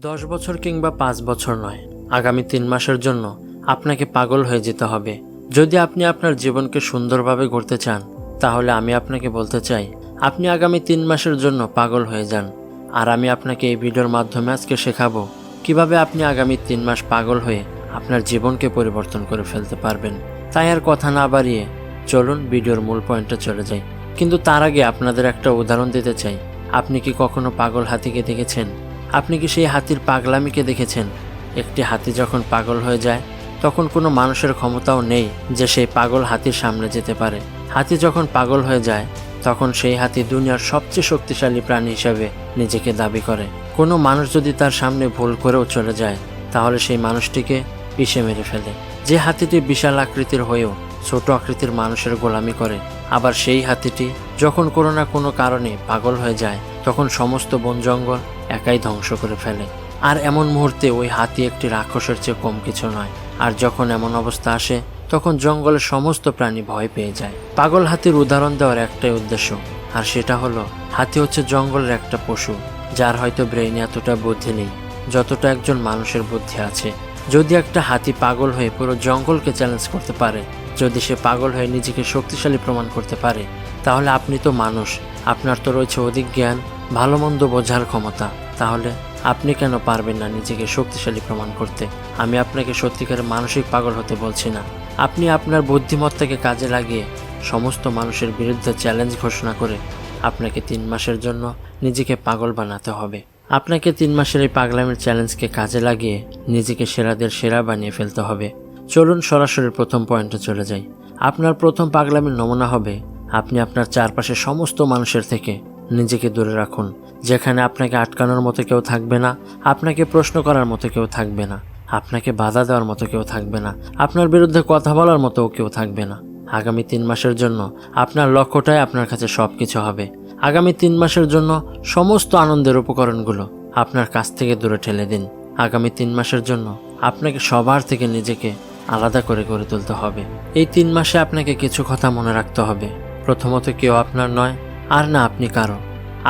10 বছর কিংবা 5 বছর নয়, আগামী 3 মাসের জন্য আপনাকে পাগল হয়ে যেতে হবে। যদি আপনি আপনার জীবনকে সুন্দরভাবে গড়তে চান, তাহলে আমি আপনাকে বলতে চাই আপনি আগামী 3 মাসের জন্য পাগল হয়ে যান। আর আমি আপনাকে এই ভিডিওর মাধ্যমে আজকে শেখাবো কিভাবে আপনি আগামী 3 মাস পাগল হয়ে আপনার জীবনকে পরিবর্তন করে ফেলতে পারবেন। তাই আর কথা না বাড়িয়ে চলুন ভিডিওর মূল পয়েন্টে চলে যাই। কিন্তু তার আগে আপনাদের একটা উদাহরণ দিতে চাই। আপনি কি কখনো পাগল হাতিকে দেখেছেন? আপনি কি সেই হাতির পাগলামিকে দেখেছেন? একটি হাতি যখন পাগল হয়ে যায়, তখন কোনো মানুষের ক্ষমতাও নেই যে সেই পাগল হাতির সামনে যেতে পারে। হাতি যখন পাগল হয়ে যায়, তখন সেই হাতি দুনিয়ার সবচেয়ে শক্তিশালী প্রাণী হিসেবে নিজেকে দাবি করে। কোনো মানুষ যদি তার সামনে ভুল করেও চলে যায়, তাহলে সেই মানুষটিকে পিষে মেরে ফেলে। যে হাতিটি বিশাল আকৃতির হয়েও ছোট আকৃতির মানুষের গোলামি করে, আবার সেই হাতিটি যখন কোনো না কোনো কারণে পাগল হয়ে যায়, তখন সমস্ত বন জঙ্গল একাই ধ্বংস করে ফেলে। আর এমন মুহূর্তে ওই হাতি একটি রাক্ষসের চেয়ে কম কিছু নয়। আর যখন এমন অবস্থা আসে, তখন জঙ্গলের সমস্ত প্রাণী ভয় পেয়ে যায়। পাগল হাতির উদাহরণ দেওয়ার একটাই উদ্দেশ্য, আর সেটা হলো হাতি হচ্ছে জঙ্গলের একটা পশু, যার হয়তো ব্রেইনে এতটা বুদ্ধি নেই যতটা একজন মানুষের বুদ্ধি আছে। যদি একটা হাতি পাগল হয়ে পুরো জঙ্গলকে চ্যালেঞ্জ করতে পারে, যদি সে পাগল হয়ে নিজেকে শক্তিশালী প্রমাণ করতে পারে, তাহলে আপনি তো মানুষ, আপনার তো রয়েছে অধিক জ্ঞান, ভালো মন্দ বোঝার ক্ষমতা। তাহলে আপনি কেন পারবেন না নিজেকে শক্তিশালী প্রমাণ করতে? আমি আপনাকে সত্যিকারের মানসিক পাগল হতে বলছি না। আপনি আপনার বুদ্ধিমত্তাকে কাজে লাগিয়ে সমস্ত মানুষের বিরুদ্ধে চ্যালেঞ্জ ঘোষণা করে আপনাকে 3 মাসের জন্য নিজেকে পাগল বানাতে হবে। আপনাকে 3 মাসের এই পাগলামির চ্যালেঞ্জকে কাজে লাগিয়ে নিজেকে সেরাদের সেরা বানিয়ে ফেলতে হবে। চলুন সরাসরি প্রথম পয়েন্টে চলে যাই। আপনার প্রথম পাগলামির নমুনা হবে আপনি আপনার চারপাশে সমস্ত মানুষের থেকে নিজেকে দূরে রাখুন। যেখানে আপনাকে আটকানোর মতো কেউ থাকবে না, আপনাকে প্রশ্ন করার মতো কেউ থাকবে না, আপনাকে বাধা দেওয়ার মতো কেউ থাকবে না, আপনার বিরুদ্ধে কথা বলার মতো কেউ থাকবে না। আগামী 3 মাসের জন্য আপনার লক্ষ্যটাই আপনার কাছে সবকিছু হবে। আগামী 3 মাসের জন্য সমস্ত আনন্দের উপকরণগুলো আপনার কাছ থেকে দূরে ঠেলে দিন। আগামী 3 মাসের জন্য আপনাকে সবার থেকে নিজেকে আলাদা করে গড়ে তুলতে হবে। এই 3 মাসে আপনাকে কিছু কথা মনে রাখতে হবে। প্রথমত, কেউ আপনার নয়, আর না আপনি কারো।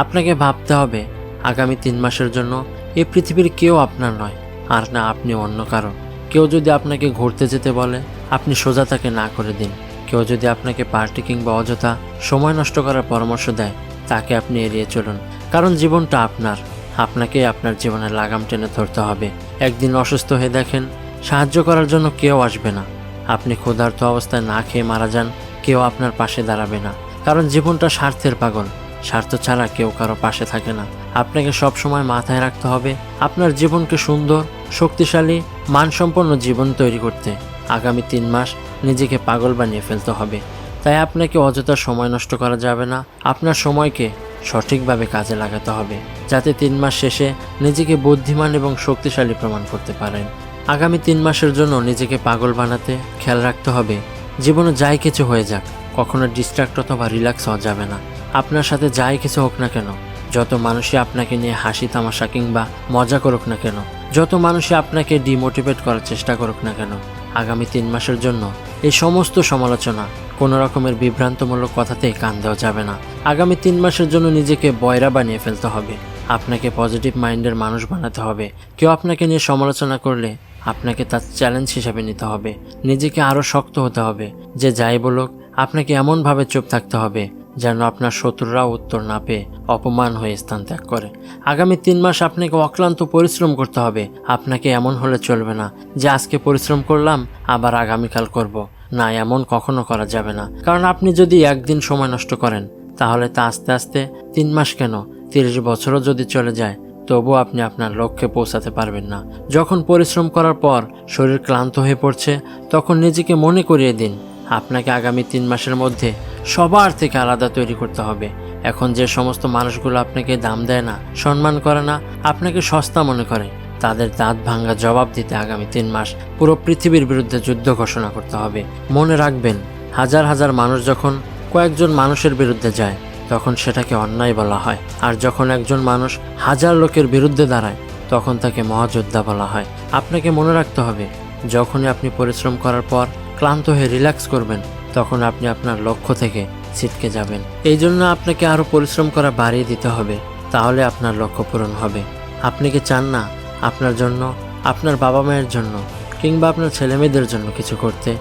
আপনাকে ভাবতে হবে আগামী 3 মাসের জন্য এই পৃথিবীর কেউ আপনার নয়, আর না আপনি অন্য কারো। কেউ যদি আপনাকে ঘুরতে যেতে বলে, আপনি সোজা তাকে না করে দিন। কেউ যদি আপনাকে পার্টি কিংবা অযথা সময় নষ্ট করার পরামর্শ দেয়, তাকে আপনি এড়িয়ে চলুন। কারণ জীবনটা আপনার, আপনাকেই আপনার জীবনের লাগাম টেনে ধরতে হবে। একদিন অসুস্থ হয়ে দেখেন সাহায্য করার জন্য কেউ আসবে না। আপনি ক্ষুধার্ত অবস্থায় না খেয়ে মারা যান, কেউ আপনার পাশে দাঁড়াবে না। কারণ জীবনটা স্বার্থের পাগল, স্বার্থ ছাড়া কেউ কারো পাশে থাকে না। আপনাকে সবসময় মাথায় রাখতে হবে আপনার জীবনকে সুন্দর, শক্তিশালী, মানসম্পন্ন জীবন তৈরি করতে আগামী 3 মাস নিজেকে পাগল বানিয়ে ফেলতে হবে। তাই আপনাকে অযথা সময় নষ্ট করা যাবে না। আপনার সময়কে সঠিকভাবে কাজে লাগাতে হবে, যাতে 3 মাস শেষে নিজেকে বুদ্ধিমান এবং শক্তিশালী প্রমাণ করতে পারেন। আগামী 3 মাসের জন্য নিজেকে পাগল বানাতে খেয়াল রাখতে হবে জীবনে যাই কিছু হয়ে যাক, কখনো ডিস্ট্রাক্ট অথবা রিল্যাক্স হওয়া যাবে না। আপনার সাথে যাই কিছু হোক না কেন, যত মানুষই আপনাকে নিয়ে হাসি তামাশা কিংবা মজা করুক না কেন, যত মানুষই আপনাকে ডিমোটিভেট করার চেষ্টা করুক না কেন, আগামী 3 মাসের জন্য এই সমস্ত সমালোচনা, কোনো রকমের বিভ্রান্তমূলক কথাতেই কান দেওয়া যাবে না। আগামী 3 মাসের জন্য নিজেকে বয়রা বানিয়ে ফেলতে হবে। আপনাকে পজিটিভ মাইন্ডের মানুষ বানাতে হবে। কেউ আপনাকে নিয়ে সমালোচনা করলে আপনাকে তার চ্যালেঞ্জ হিসাবে নিতে হবে। নিজেকে আরও শক্ত হতে হবে। যে যাই বলুক, আপনাকে এমনভাবে চুপ থাকতে হবে যেন আপনার শত্রুরাও উত্তর না পেয়ে অপমান হয়ে স্থান ত্যাগ করে। আগামী 3 মাস আপনাকে অক্লান্ত পরিশ্রম করতে হবে। আপনাকে এমন হলে চলবে না যে আজকে পরিশ্রম করলাম আবার আগামীকাল করব। না, এমন কখনো করা যাবে না। কারণ আপনি যদি একদিন সময় নষ্ট করেন, তাহলে তা আস্তে আস্তে 3 মাস কেন 30 বছরও যদি চলে যায়, তবুও আপনি আপনার লক্ষ্যে পৌঁছাতে পারবেন না। যখন পরিশ্রম করার পর শরীর ক্লান্ত হয়ে পড়ছে, তখন নিজেকে মনে করিয়ে দিন আপনাকে আগামী 3 মাসের মধ্যে সবার থেকে আলাদা তৈরি করতে হবে। এখন যে সমস্ত মানুষগুলো আপনাকে দাম দেয় না, সম্মান করে না, আপনাকে সস্তা মনে করে, তাদের দাঁত ভাঙা জবাব দিতে আগামী 3 মাস পুরো পৃথিবীর বিরুদ্ধে যুদ্ধ ঘোষণা করতে হবে। মনে রাখবেন, হাজার হাজার মানুষ যখন কয়েকজন মানুষের বিরুদ্ধে যায়, তখন সেটাকে অন্যায় বলা হয়। আর যখন একজন মানুষ হাজার লোকের বিরুদ্ধে দাঁড়ায়, তখন তাকে মহাযোদ্ধা বলা হয়। আপনাকে মনে রাখতে হবে, যখনই আপনি পরিশ্রম করার পর ক্লান্ত হয়ে রিল্যাক্স করবেন, তখন আপনি আপনার লক্ষ্য থেকে ছিটকে যাবেন। এই জন্য আপনাকে আরও পরিশ্রম করা বাড়িয়ে দিতে হবে, তাহলে আপনার লক্ষ্য পূরণ হবে। আপনি কি চান না আপনার জন্য, আপনার বাবা মায়ের জন্য কিংবা আপনার ছেলেমেয়েদের জন্য কিছু করতে,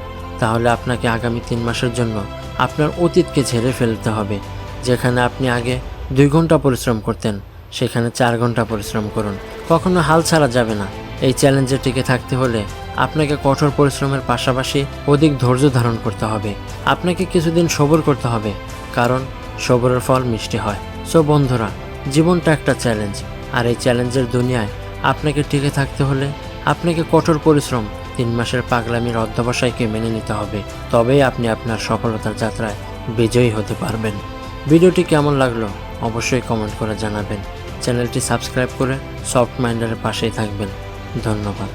তাহলে আপনাকে আগামী 3 মাসের জন্য আপনার অতীতকে ঝেড়ে ফেলতে হবে। যেখানে আপনি আগে 2 ঘন্টা পরিশ্রম করতেন, সেখানে 4 ঘন্টা পরিশ্রম করুন। কখনো হাল ছাড়া যাবে না। এই চ্যালেঞ্জে টিকে থাকতে হলে আপনাকে কঠোর পরিশ্রমের পাশাপাশি অধিক ধৈর্য ধারণ করতে হবে। আপনাকে কিছুদিন সবর করতে হবে, কারণ সবরের ফল মিষ্টি হয়। সো বন্ধুরা, জীবনটা একটা চ্যালেঞ্জ, আর এই চ্যালেঞ্জের দুনিয়ায় আপনাকে টিকে থাকতে হলে আপনাকে কঠোর পরিশ্রম, 3 মাসের পাগলামির অধ্যবসায়কে মেনে নিতে হবে। তবেই আপনি আপনার সফলতার যাত্রায় বিজয়ী হতে পারবেন। ভিডিওটি কেমন লাগলো অবশ্যই কমেন্ট করে জানাবেন। চ্যানেলটি সাবস্ক্রাইব করে সফট মাইন্ডারের পাশেই থাকবেন। ধন্যবাদ।